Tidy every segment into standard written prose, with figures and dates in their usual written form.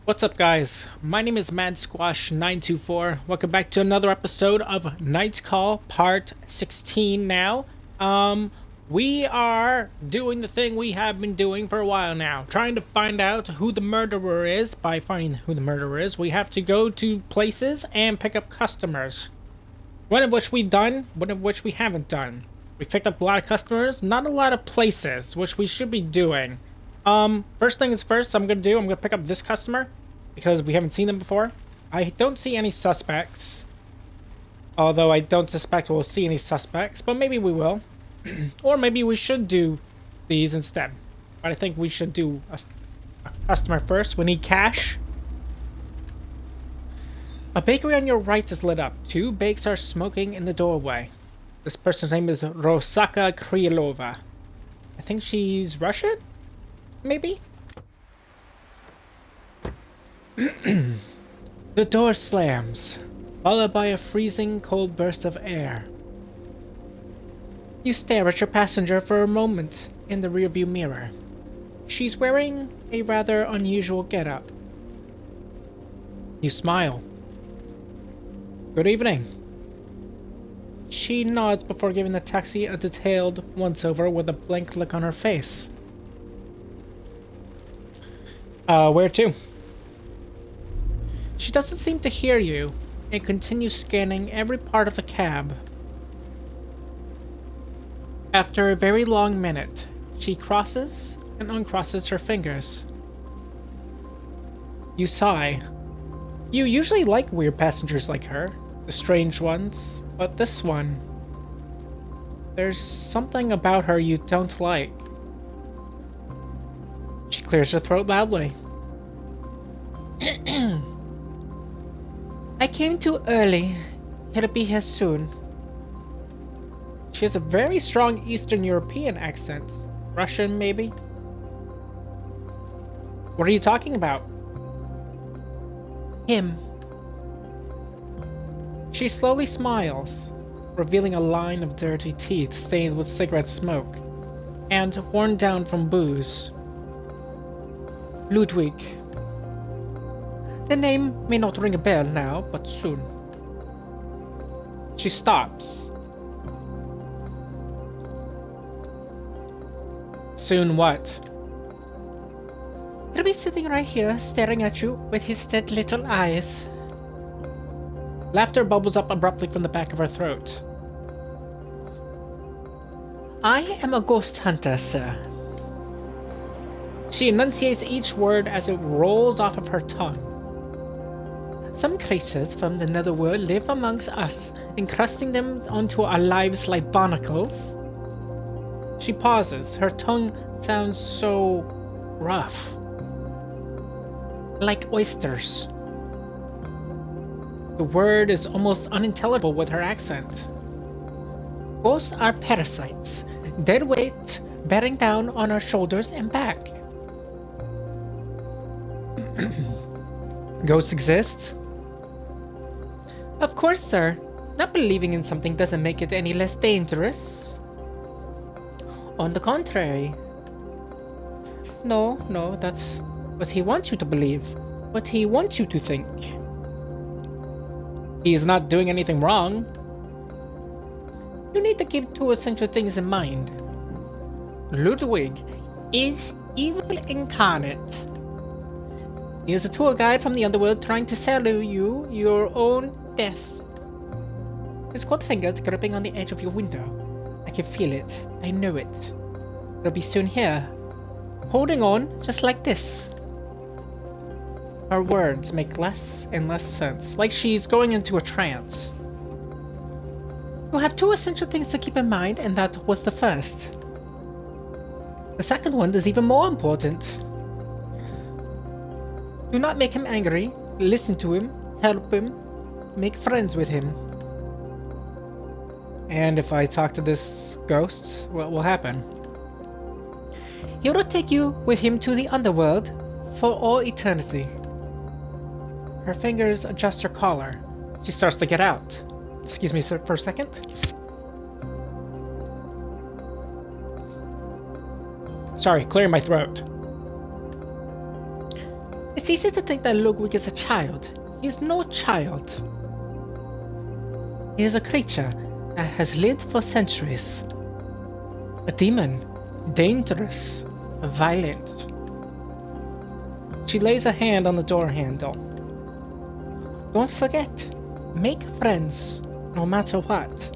What's up, guys? My name is MadSquash924. Welcome back to another episode of Night Call Part 16 now. We are doing the thing we have been doing for a while now, trying to find out who the murderer is. By finding who the murderer is, we have to go to places and pick up customers. One of which we've done, one of which we haven't done. We picked up a lot of customers, not a lot of places, which we should be doing. First thing is first, I'm gonna pick up this customer because we haven't seen them before. I don't see any suspects. Although I don't suspect we'll see any suspects, but maybe we will. Or maybe we should do these instead. But I think we should do a customer first. We need cash. A bakery on your right is lit up. Two bakes are smoking in the doorway. This person's name is Rosaka Kryilova. I think she's Russian? Maybe? The door slams, followed by a freezing cold burst of air. You stare at your passenger for a moment in the rearview mirror. She's wearing a rather unusual getup. You smile. Good evening. She nods before giving the taxi a detailed once-over with a blank look on her face. Where to? She doesn't seem to hear you and continues scanning every part of the cab. After a very long minute, she crosses and uncrosses her fingers. You sigh. You usually like weird passengers like her, the strange ones, but this one... there's something about her you don't like. She clears her throat loudly. I came too early. He'll be here soon. She has a very strong Eastern European accent. Russian, maybe? What are you talking about? Him. She slowly smiles, revealing a line of dirty teeth stained with cigarette smoke and worn down from booze. Ludwig. The name may not ring a bell now, but soon. She stops. Soon what? He'll be sitting right here, staring at you with his dead little eyes. Laughter bubbles up abruptly from the back of her throat. I am a ghost hunter, sir. She enunciates each word as it rolls off of her tongue. Some creatures from the netherworld live amongst us, encrusting them onto our lives like barnacles. She pauses. Her tongue sounds so rough. Like oysters. The word is almost unintelligible with her accent. Ghosts are parasites, dead weight bearing down on our shoulders and back. Ghosts exist? Of course, sir. Not believing in something doesn't make it any less dangerous. On the contrary. No, that's what he wants you to believe. What he wants you to think. He is not doing anything wrong. You need to keep two essential things in mind. Ludwig is evil incarnate. He is a tour guide from the underworld trying to sell you your own death. His cold fingers gripping on the edge of your window. I can feel it. I know it. It'll be soon here. Holding on, just like this. Her words make less and less sense, like she's going into a trance. You have two essential things to keep in mind, and that was the first. The second one is even more important. Do not make him angry. Listen to him. Help him. Make friends with him. And if I talk to this ghost, what will happen? He will take you with him to the underworld for all eternity. Her fingers adjust her collar. She starts to get out. Excuse me, sir, for a second. Sorry, clearing my throat. It's easy to think that Ludwig is a child. He is no child. He is a creature that has lived for centuries. A demon, dangerous, violent. She lays a hand on the door handle. Don't forget, make friends, no matter what.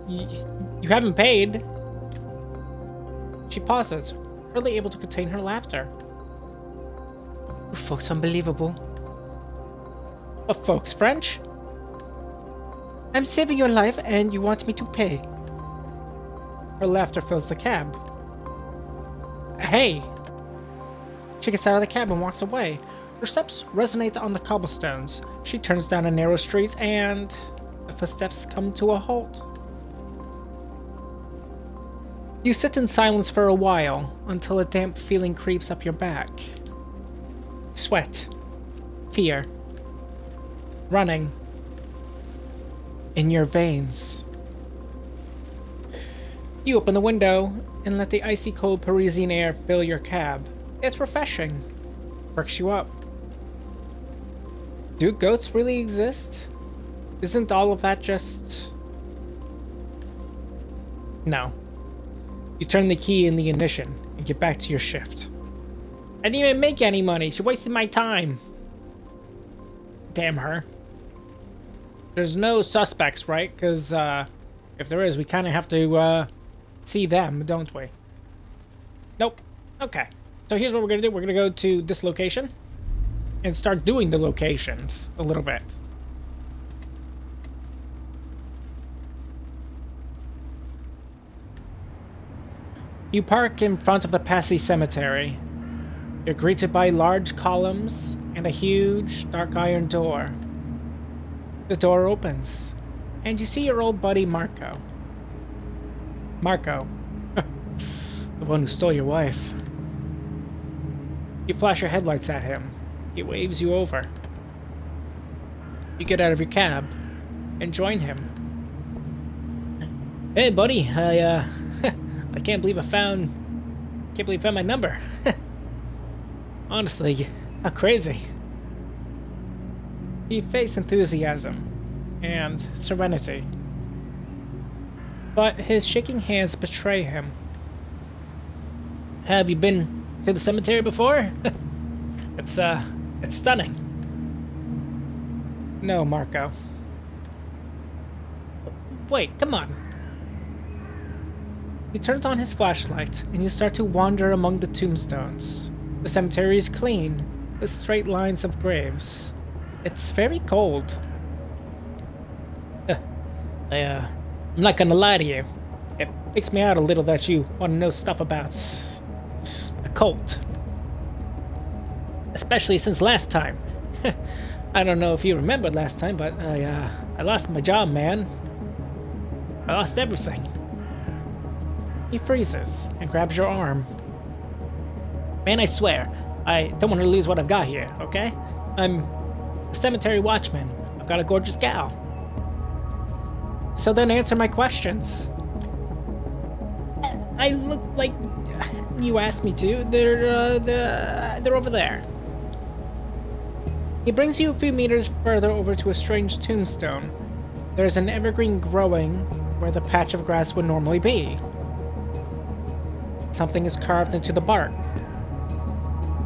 You haven't paid. She pauses, hardly able to contain her laughter. You folks unbelievable. Folks, French? I'm saving your life and you want me to pay. Her laughter fills the cab. Hey! She gets out of the cab and walks away. Her steps resonate on the cobblestones. She turns down a narrow street and the footsteps come to a halt. You sit in silence for a while until a damp feeling creeps up your back. Sweat. Fear. Running. In your veins. You open the window and let the icy cold Parisian air fill your cab. It's refreshing. Perks you up. Do goats really exist? Isn't all of that just... No. You turn the key in the ignition and get back to your shift. I didn't even make any money. She wasted my time. Damn her. There's no suspects, right? Because if there is, we kind of have to see them, don't we? Nope. Okay. So here's what we're going to do. We're going to go to this location and start doing the locations a little bit. You park in front of the Passy Cemetery. You're greeted by large columns and a huge, dark iron door. The door opens, and you see your old buddy Marco. Marco. The one who stole your wife. You flash your headlights at him. He waves you over. You get out of your cab and join him. Hey, buddy, I can't believe I found my number. Honestly, how crazy. He faced enthusiasm and serenity, but his shaking hands betray him. Have you been to the cemetery before? It's stunning. No, Marco. Wait, come on. He turns on his flashlight, and you start to wander among the tombstones. The cemetery is clean, with straight lines of graves. It's very cold. I'm not gonna lie to you. It freaks me out a little that you want to know stuff about a cult. Especially since last time. I don't know if you remembered last time, but I lost my job, man. I lost everything. He freezes and grabs your arm. Man, I swear, I don't want to lose what I've got here, okay? I'm a cemetery watchman. I've got a gorgeous gal. So then answer my questions. I look like you asked me to. They're over there. He brings you a few meters further over to a strange tombstone. There's an evergreen growing where the patch of grass would normally be. Something is carved into the bark.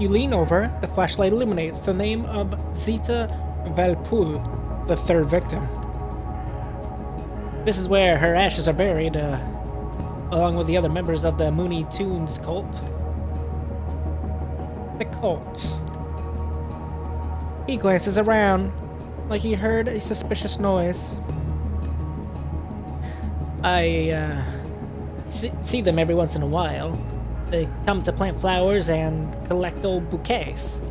You lean over, the flashlight illuminates the name of Zita Valpoul, the third victim. This is where her ashes are buried, along with the other members of the Mooney Tunes cult. The cult. He glances around, like he heard a suspicious noise. I see them every once in a while. They come to plant flowers and collect old bouquets.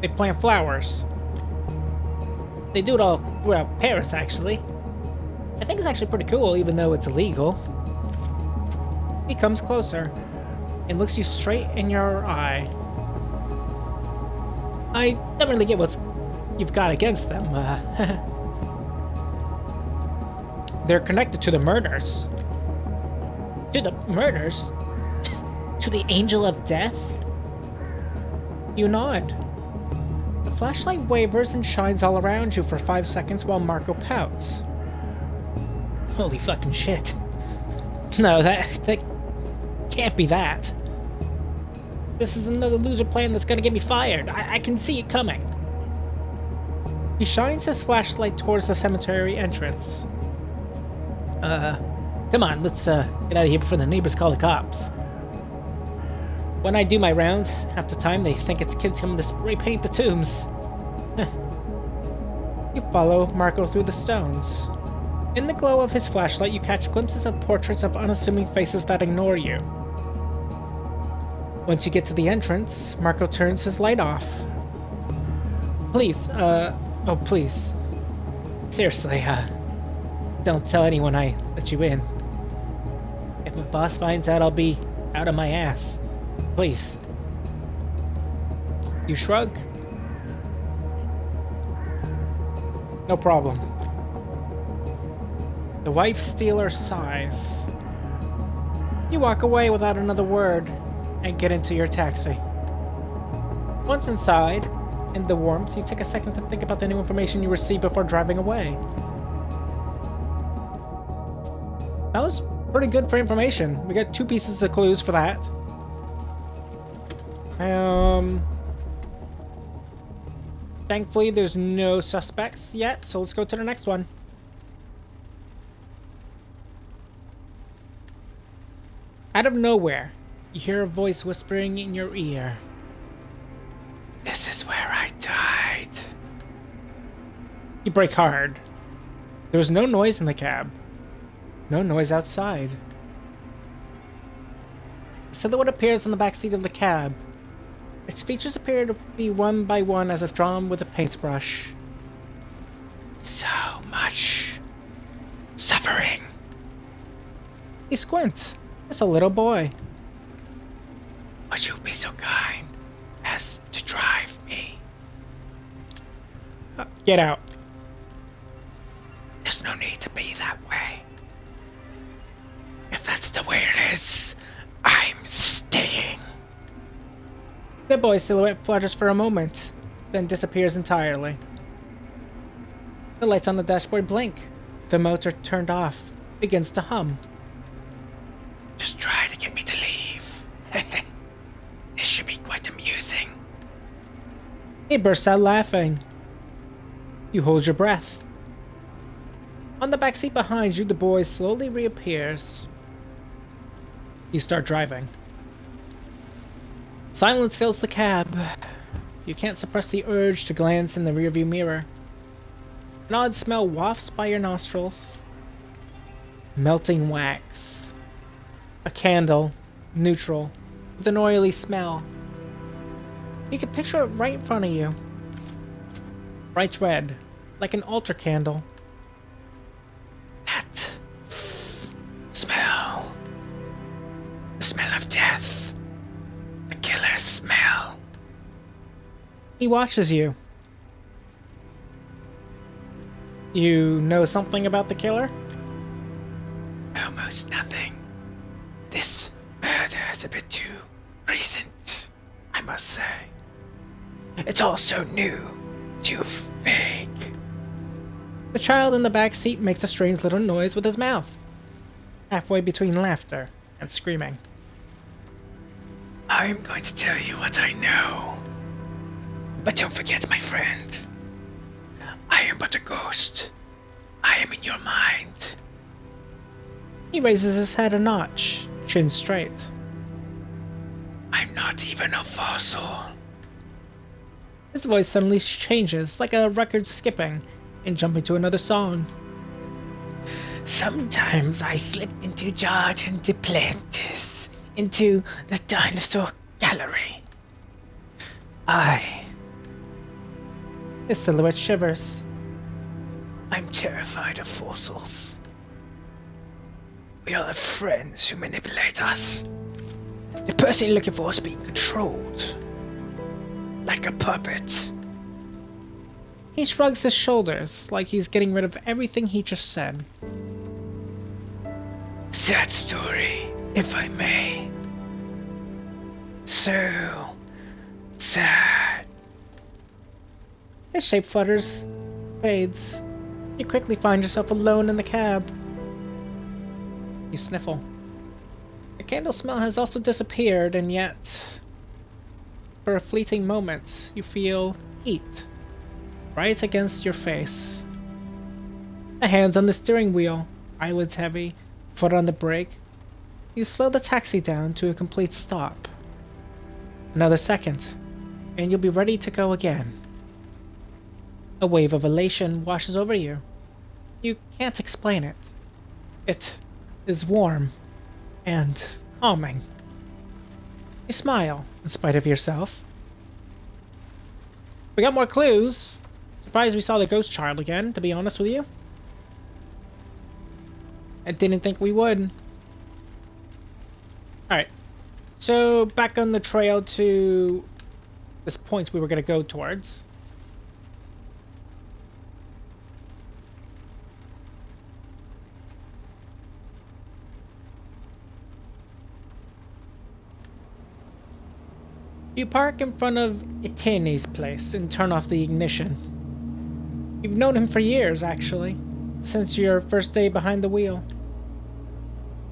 They plant flowers. They do it all throughout Paris, actually. I think it's actually pretty cool, even though it's illegal. He comes closer and looks you straight in your eye. I don't really get what you've got against them. They're connected to the murders. To the murders? To the Angel of Death? You nod. The flashlight wavers and shines all around you for 5 seconds while Marco pouts. Holy fucking shit. No, that can't be that. This is another loser plan that's gonna get me fired. I can see it coming. He shines his flashlight towards the cemetery entrance. Come on, let's get out of here before the neighbors call the cops. When I do my rounds, half the time they think it's kids coming to spray paint the tombs. You follow Marco through the stones. In the glow of his flashlight, you catch glimpses of portraits of unassuming faces that ignore you. Once you get to the entrance, Marco turns his light off. Please, oh please. Seriously, don't tell anyone I let you in. If my boss finds out, I'll be out of my ass. Please. You shrug. No problem. The wife stealer sighs. You walk away without another word and get into your taxi. Once inside, in the warmth, you take a second to think about the new information you received before driving away. That was pretty good for information. We got 2 pieces of clues for that. Thankfully, there's no suspects yet, so let's go to the next one. Out of nowhere, you hear a voice whispering in your ear. This is where I died. You brake hard. There was no noise in the cab. No noise outside. A silhouette appears on the back seat of the cab. Its features appear to be one by one as if drawn with a paintbrush. So much suffering. You squint. It's a little boy. Would you be so kind as to drive me? Get out. There's no need to be that way. If that's the way it is, I'm staying. The boy's silhouette flutters for a moment, then disappears entirely. The lights on the dashboard blink. The motor turned off, begins to hum. Just try to get me to leave. This should be quite amusing. He bursts out laughing. You hold your breath. On the back seat behind you, the boy slowly reappears. You start driving. Silence fills the cab. You can't suppress the urge to glance in the rearview mirror. An odd smell wafts by your nostrils. Melting wax. A candle, neutral, with an oily smell. You can picture it right in front of you. Bright red, like an altar candle. That smell. The smell of death. A killer's smell. He watches you. You know something about the killer? Almost nothing. This murder is a bit too recent, I must say. It's all so new, too vague. The child in the back seat makes a strange little noise with his mouth, halfway between laughter and screaming. I am going to tell you what I know. But don't forget, my friend. I am but a ghost. I am in your mind. He raises his head a notch, chin straight. I'm not even a fossil. His voice suddenly changes, like a record skipping and jumping to another song. Sometimes I slip into Jardin de Plantis, into the dinosaur gallery. His silhouette shivers. I'm terrified of fossils. We all have friends who manipulate us. The person you're looking for is being controlled. Like a puppet. He shrugs his shoulders, like he's getting rid of everything he just said. Sad story, if I may. So sad. His shape flutters, fades. You quickly find yourself alone in the cab. You sniffle. The candle smell has also disappeared, and yet, for a fleeting moment, you feel heat right against your face. A hand on the steering wheel, eyelids heavy, foot on the brake. You slow the taxi down to a complete stop. Another second, and you'll be ready to go again. A wave of elation washes over you. You can't explain it. It is warm and calming. You smile in spite of yourself. We got more clues. Surprised we saw the ghost child again, to be honest with you. I didn't think we would. Alright. So, back on the trail to this point we were going to go towards. You park in front of Etienne's place and turn off the ignition. You've known him for years, actually, since your first day behind the wheel.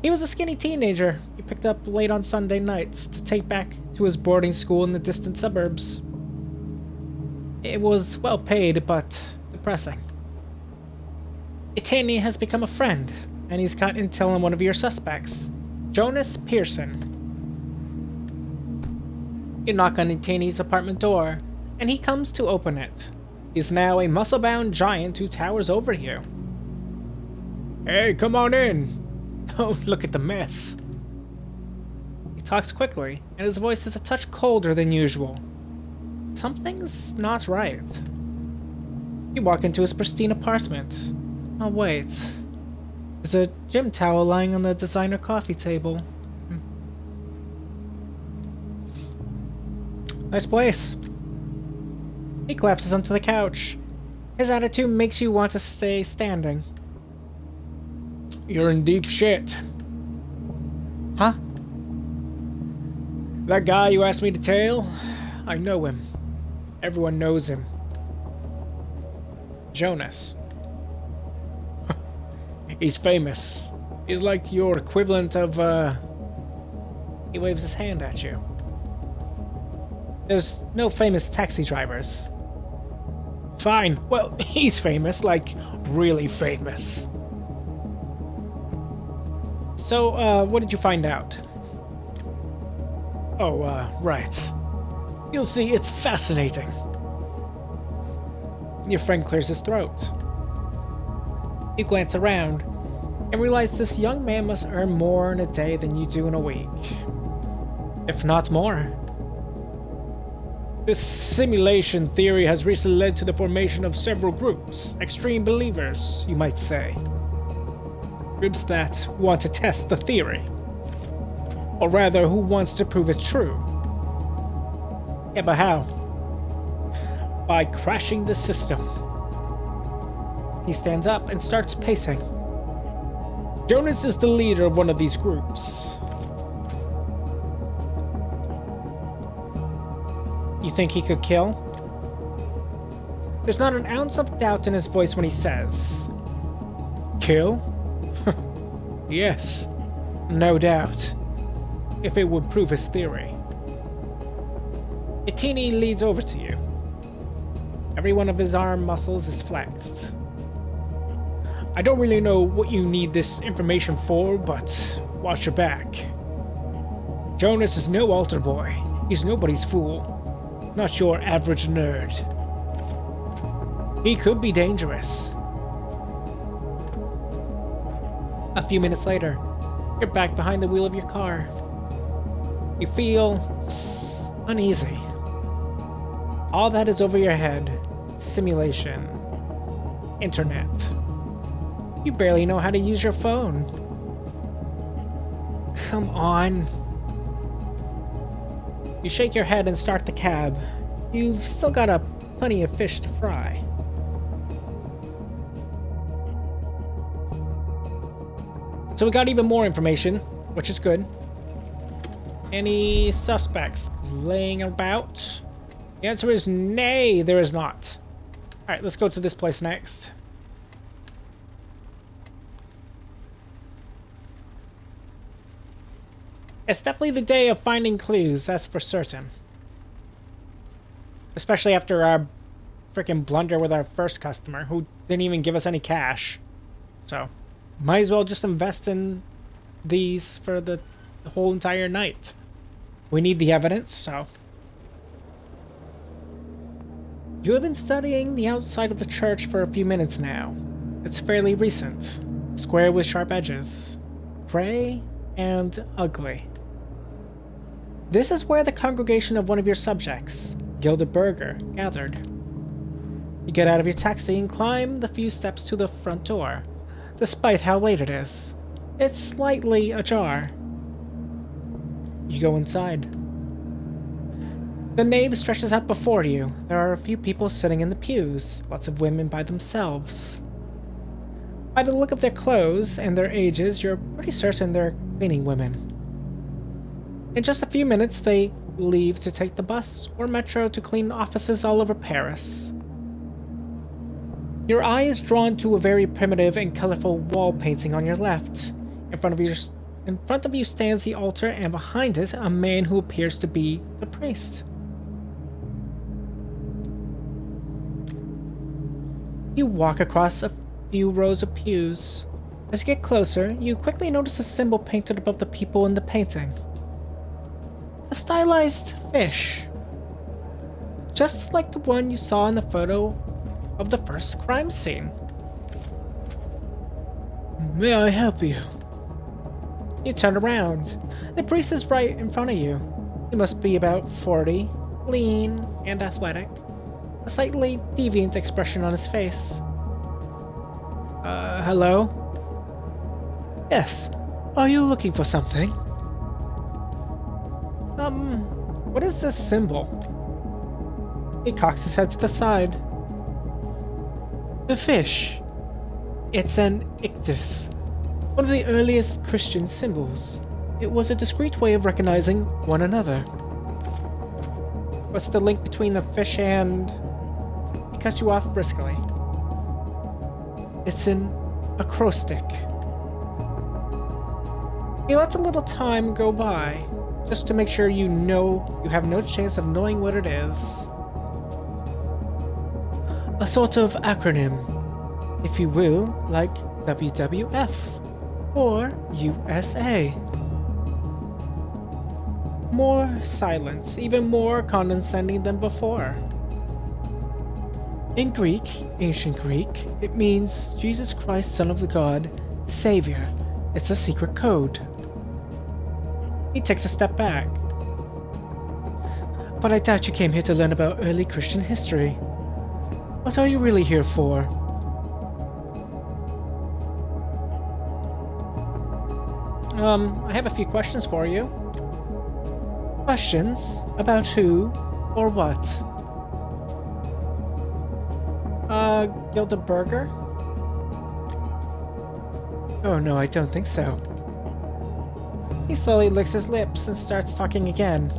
He was a skinny teenager you picked up late on Sunday nights to take back to his boarding school in the distant suburbs. It was well paid, but depressing. Etienne has become a friend, and he's got intel on one of your suspects, Jonas Pearson. You knock on Etienne's apartment door, and he comes to open it. He's now a muscle-bound giant who towers over you. Hey, come on in! Oh, look at the mess. He talks quickly, and his voice is a touch colder than usual. Something's not right. You walk into his pristine apartment. Oh, wait. There's a gym towel lying on the designer coffee table. Nice place. He collapses onto the couch. His attitude makes you want to stay standing. You're in deep shit. Huh? That guy you asked me to tail? I know him. Everyone knows him. Jonas. He's famous. He's like your equivalent of, He waves his hand at you. There's no famous taxi drivers. Fine. Well, he's famous, like really famous. So, what did you find out? Oh, right. You'll see, it's fascinating. Your friend clears his throat. You glance around and realize this young man must earn more in a day than you do in a week. If not more. This simulation theory has recently led to the formation of several groups, extreme believers, you might say. Groups that want to test the theory. Or rather, who wants to prove it true. Yeah, but how? By crashing the system. He stands up and starts pacing. Jonas is the leader of one of these groups. You think he could kill? There's not an ounce of doubt in his voice when he says, kill? Yes, no doubt. If it would prove his theory. Etienne leads over to you. Every one of his arm muscles is flexed. I don't really know what you need this information for, but watch your back. Jonas is no altar boy. He's nobody's fool. Not your average nerd. He could be dangerous. A few minutes later, you're back behind the wheel of your car. You feel uneasy. All that is over your head. Simulation. Internet. You barely know how to use your phone. Come on. You shake your head and start the cab. You've still got plenty of fish to fry. So we got even more information, which is good. Any suspects laying about? The answer is nay, there is not. Alright, let's go to this place next. It's definitely the day of finding clues, that's for certain. Especially after our freaking blunder with our first customer, who didn't even give us any cash. So, might as well just invest in these for the whole entire night. We need the evidence, so... You have been studying the outside of the church for a few minutes now. It's fairly recent. Square with sharp edges. Gray and ugly. This is where the congregation of one of your subjects, Gilda Berger, gathered. You get out of your taxi and climb the few steps to the front door, despite how late it is. It's slightly ajar. You go inside. The nave stretches out before you. There are a few people sitting in the pews, lots of women by themselves. By the look of their clothes and their ages, you're pretty certain they're cleaning women. In just a few minutes, they leave to take the bus or metro to clean offices all over Paris. Your eye is drawn to a very primitive and colorful wall painting on your left. In front of you stands the altar, and behind it, a man who appears to be the priest. You walk across a few rows of pews. As you get closer, you quickly notice a symbol painted above the people in the painting. A stylized fish. Just like the one you saw in the photo of the first crime scene. May I help you? You turn around. The priest is right in front of you. He must be about 40, lean and athletic. A slightly deviant expression on his face. Hello? Yes. Are you looking for something? What is this symbol? He cocks his head to the side. The fish. It's an ictus, one of the earliest Christian symbols. It was a discreet way of recognizing one another. What's the link between the fish and... He cuts you off briskly. It's an acrostic. He lets a little time go by, just to make sure you know you have no chance of knowing what it is. A sort of acronym, if you will, like WWF or USA. More silence, even more condescending than before. In Greek, ancient Greek, it means Jesus Christ, Son of the God, Savior. It's a secret code. He takes a step back. But I doubt you came here to learn about early Christian history. What are you really here for? I have a few questions for you. Questions? About who or what? Gilda Berger? Oh no, I don't think so. He slowly licks his lips and starts talking again.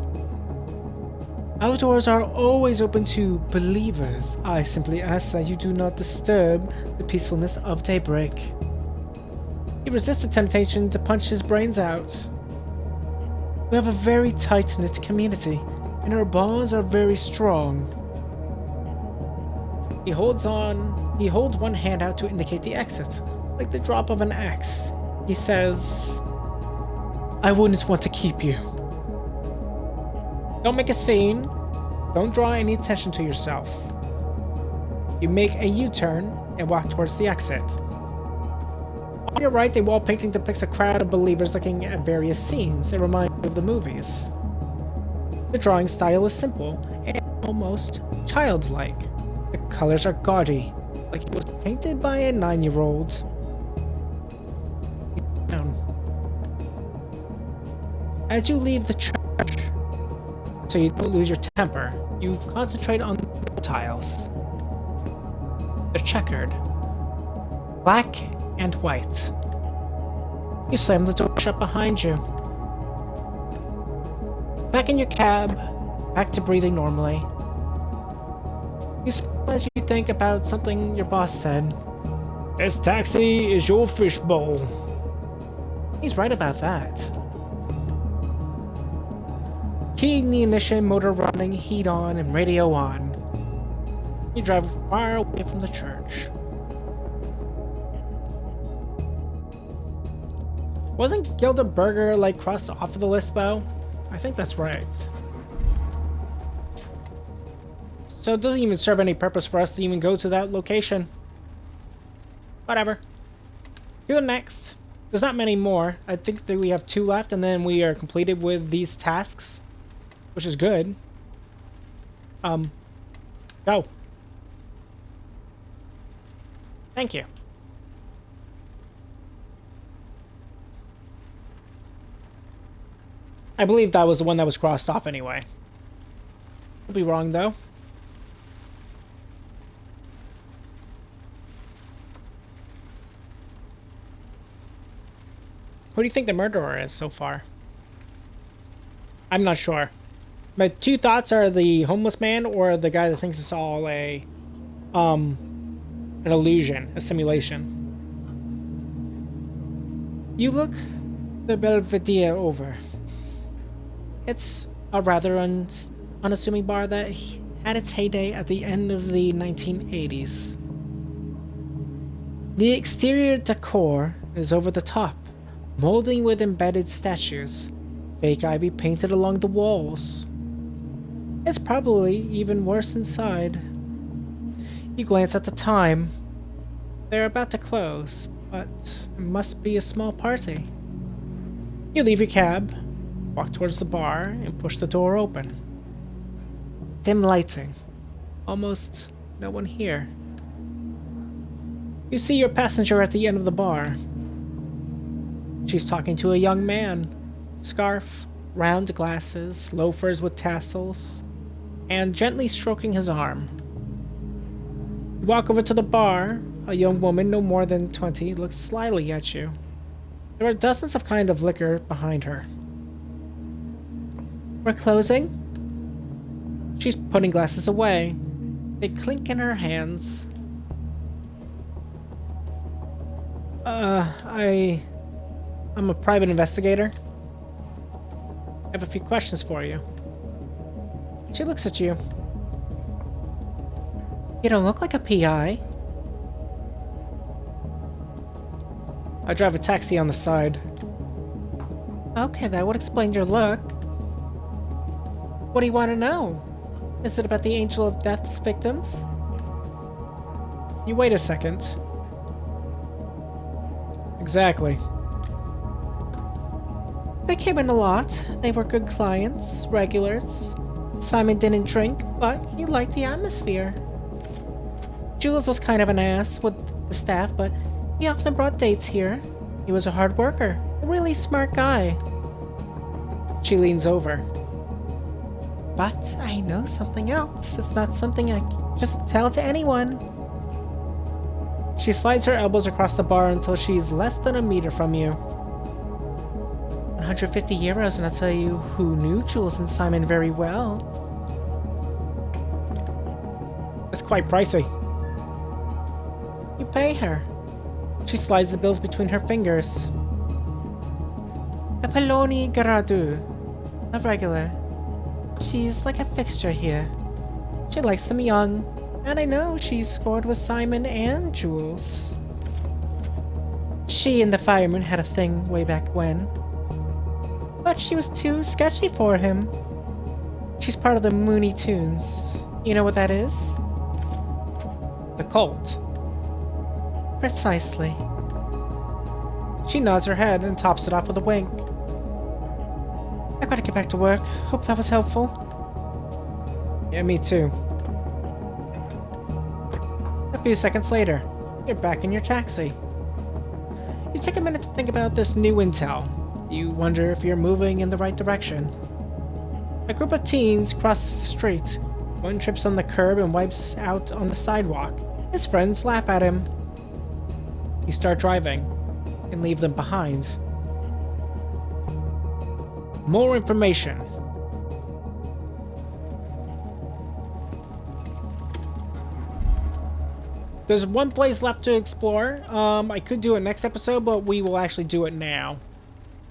Outdoors are always open to believers. I simply ask that you do not disturb the peacefulness of daybreak. He resists the temptation to punch his brains out. We have a very tight-knit community, and our bonds are very strong. He holds one hand out to indicate the exit, like the drop of an axe. He says, I wouldn't want to keep you. Don't make a scene. Don't draw any attention to yourself. You make a U-turn and walk towards the exit. On your right, a wall painting depicts a crowd of believers looking at various scenes. It reminds you of the movies. The drawing style is simple and almost childlike. The colors are gaudy, like it was painted by a 9-year-old. As you leave the church, so you don't lose your temper, you concentrate on the tiles. They're checkered, black and white. You slam the door shut behind you. Back in your cab, back to breathing normally. You smile as you think about something your boss said. This taxi is your fishbowl. He's right about that. Keying the ignition, motor running, heat on, and radio on. You drive far away from the church. Wasn't Gilda Burger like crossed off of the list though? I think that's right. So it doesn't even serve any purpose for us to even go to that location. Whatever. Do the next. There's not many more. I think that we have 2 left and then we are completed with these tasks, which is good. Go. Thank you. I believe that was the one that was crossed off anyway. Could be wrong though. Who do you think the murderer is so far? I'm not sure. My 2 thoughts are the homeless man or the guy that thinks it's all an illusion, a simulation. You look the Belvedere over. It's a rather unassuming bar that had its heyday at the end of the 1980s. The exterior decor is over the top, molding with embedded statues, fake ivy painted along the walls. It's probably even worse inside. You glance at the time. They're about to close, but it must be a small party. You leave your cab, walk towards the bar, and push the door open. Dim lighting. Almost no one here. You see your passenger at the end of the bar. She's talking to a young man. Scarf, round glasses, loafers with tassels, and gently stroking his arm. You walk over to the bar. A young woman, no more than 20, looks slyly at you. There are dozens of kinds of liquor behind her. We're closing? She's putting glasses away. They clink in her hands. I'm a private investigator. I have a few questions for you. She looks at you. You don't look like a PI. I drive a taxi on the side. Okay, that would explain your look. What do you want to know? Is it about the Angel of Death's victims? You wait a second. Exactly. They came in a lot. They were good clients, regulars. Simon didn't drink, but he liked the atmosphere. Jules was kind of an ass with the staff, but he often brought dates here. He was a hard worker, a really smart guy. She leans over. But I know something else. It's not something I can just tell to anyone. She slides her elbows across the bar until she's less than a meter from you. 150 euros, and I'll tell you who knew Jules and Simon very well. It's quite pricey. You pay her. She slides the bills between her fingers. Apolloni Garadu, a regular. She's like a fixture here. She likes them young, and I know she's scored with Simon and Jules. She and the fireman had a thing way back when, but she was too sketchy for him. She's part of the Mooney Tunes. You know what that is? The cult. Precisely. She nods her head and tops it off with a wink. I gotta get back to work. Hope that was helpful. Yeah, me too. A few seconds later, you're back in your taxi. You take a minute to think about this new intel. You wonder if you're moving in the right direction. A group of teens crosses the street. One trips on the curb and wipes out on the sidewalk. His friends laugh at him. You start driving and leave them behind. more information. There's one place left to explore. I could do it next episode, but we will actually do it now.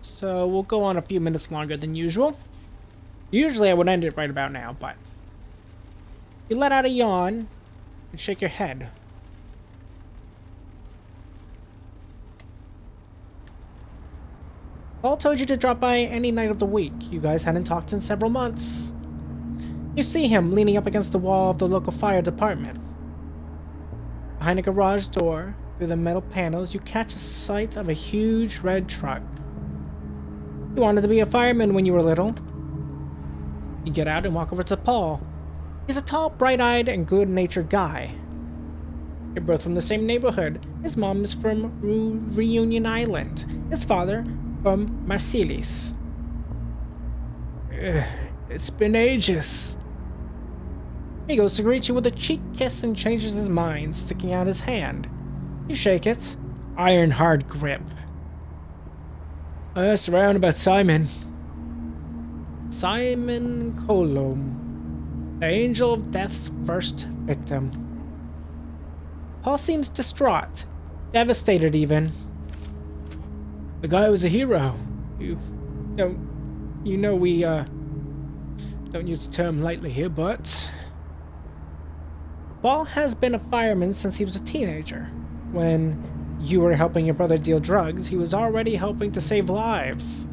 So we'll go on a few minutes longer than usual. Usually I would end it right about now, but you let out a yawn and shake your head. Paul told you to drop by any night of the week. You guys hadn't talked in several months. You see him leaning up against the wall of the local fire department. Behind a garage door, through the metal panels, you catch a sight of a huge red truck. You wanted to be a fireman when you were little. You get out and walk over to Paul. He's a tall, bright-eyed, and good-natured guy. You're both from the same neighborhood. His mom is from Reunion Island. His father from Marseilles. It's been ages. He goes to greet you with a cheek kiss and changes his mind, sticking out his hand. You shake it. Iron hard grip. I asked around about Simon. Simon Colomb, the angel of death's first victim. Paul seems distraught, devastated even. The guy was a hero. We don't use the term lightly here, but Paul has been a fireman since he was a teenager. When you were helping your brother deal drugs, he was already helping to save lives.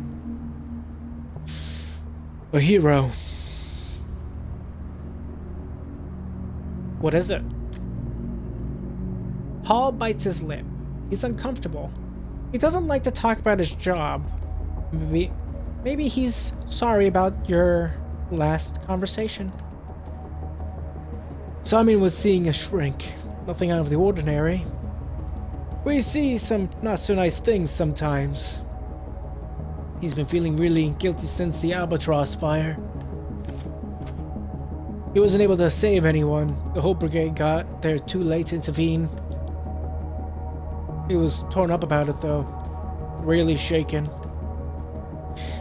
A hero. What is it? Paul bites his lip. He's uncomfortable. He doesn't like to talk about his job. Maybe he's sorry about your last conversation. Simon was seeing a shrink. Nothing out of the ordinary. We see some not so nice things sometimes. He's been feeling really guilty since the Albatross fire. He wasn't able to save anyone. The whole brigade got there too late to intervene. He was torn up about it though. Really shaken.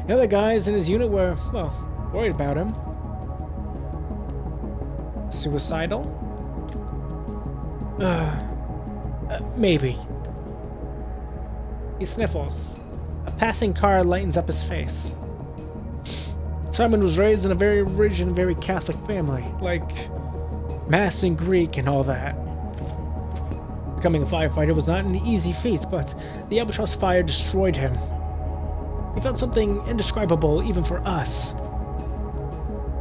The other guys in his unit were, well, worried about him. Suicidal? Maybe. He sniffles. A passing car lightens up his face. Simon was raised in a very rigid and very Catholic family, like Mass and Greek and all that. Becoming a firefighter was not an easy feat, but the Albatross fire destroyed him. He felt something indescribable even for us.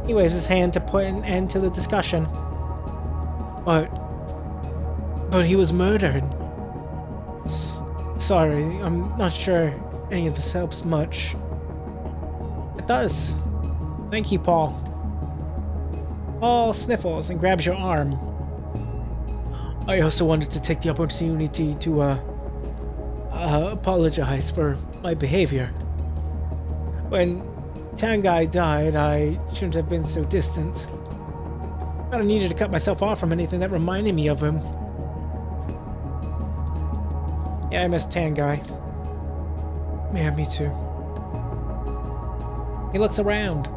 He waves his hand to put an end to the discussion. But he was murdered. Sorry, I'm not sure any of this helps much. It does. Thank you, Paul. Paul sniffles and grabs your arm. I also wanted to take the opportunity to apologize for my behavior. When Town Guy died, I shouldn't have been so distant. I needed to cut myself off from anything that reminded me of him. Yeah, I miss Tan Guy. Yeah, me too. He looks around,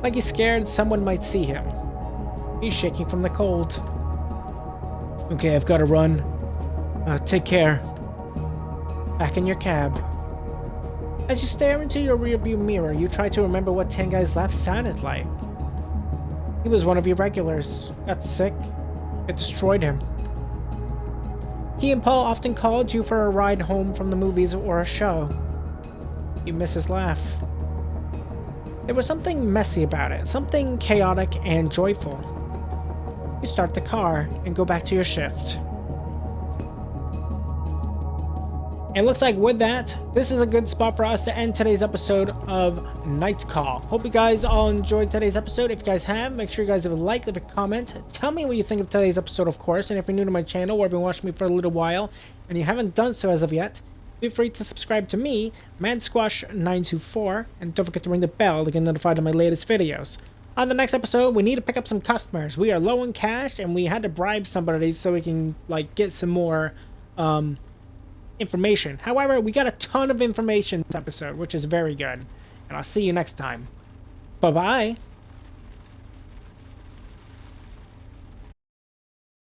like he's scared someone might see him. He's shaking from the cold. Okay, I've got to run. Take care. Back in your cab. As you stare into your rearview mirror, you try to remember what Tan Guy's laugh sounded like. He was one of your regulars. Got sick. It destroyed him. He and Paul often called you for a ride home from the movies or a show. You miss his laugh. There was something messy about it, something chaotic and joyful. You start the car and go back to your shift. It looks like with that, this is a good spot for us to end today's episode of Night Call. Hope you guys all enjoyed today's episode. If you guys have, make sure you guys leave a like, leave a comment. Tell me what you think of today's episode, of course. And if you're new to my channel or have been watching me for a little while and you haven't done so as of yet, feel free to subscribe to me, MadSquash924, and don't forget to ring the bell to get notified of my latest videos. On the next episode, we need to pick up some customers. We are low in cash and we had to bribe somebody so we can get some more information. However, we got a ton of information this episode, which is very good. and I'll see you next time. Bye-bye.